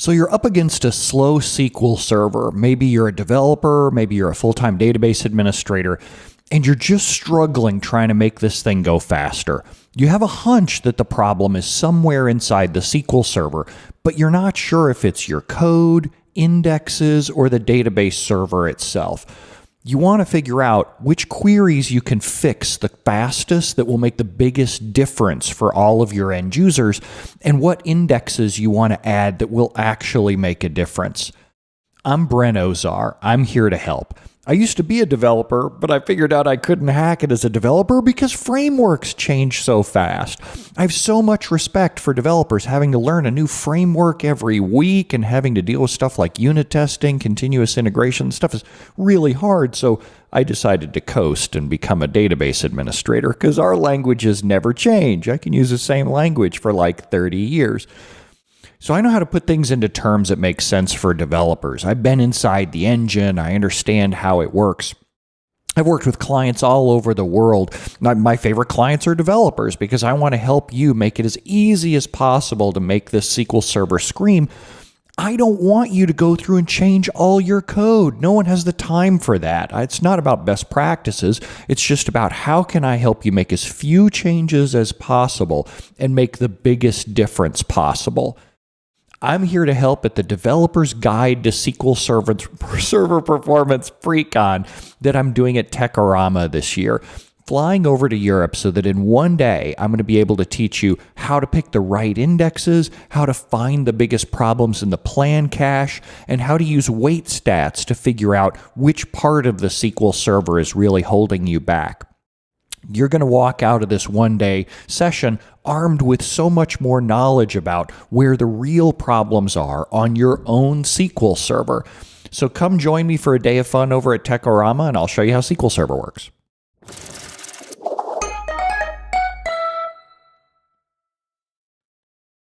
So you're up against a slow SQL server. Maybe you're a developer, maybe you're a full-time database administrator, and you're just struggling trying to make this thing go faster. You have a hunch that the problem is somewhere inside the SQL server, but you're not sure if it's your code, indexes, or the database server itself. You want to figure out which queries you can fix the fastest that will make the biggest difference for all of your end users, and what indexes you want to add that will actually make a difference. I'm Brent Ozar. I'm here to help. I used to be a developer, but I figured out I couldn't hack it as a developer because frameworks change so fast. I have so much respect for developers having to learn a new framework every week and having to deal with stuff like unit testing, continuous integration. Stuff is really hard, so I decided to coast and become a database administrator because our languages never change. I can use the same language for like 30 years. So I know how to put things into terms that make sense for developers. I've been inside the engine. I understand how it works. I've worked with clients all over the world. My favorite clients are developers because I want to help you make it as easy as possible to make this SQL Server scream. I don't want you to go through and change all your code. No one has the time for that. It's not about best practices. It's just about how can I help you make as few changes as possible and make the biggest difference possible. I'm here to help at the Developer's Guide to SQL Server Performance Pre-Con that I'm doing at Techorama this year. Flying over to Europe so that in one day I'm going to be able to teach you how to pick the right indexes, how to find the biggest problems in the plan cache, and how to use weight stats to figure out which part of the SQL Server is really holding you back. You're going to walk out of this one-day session armed with so much more knowledge about where the real problems are on your own SQL Server. So come join me for a day of fun over at Techorama, and I'll show you how SQL Server works.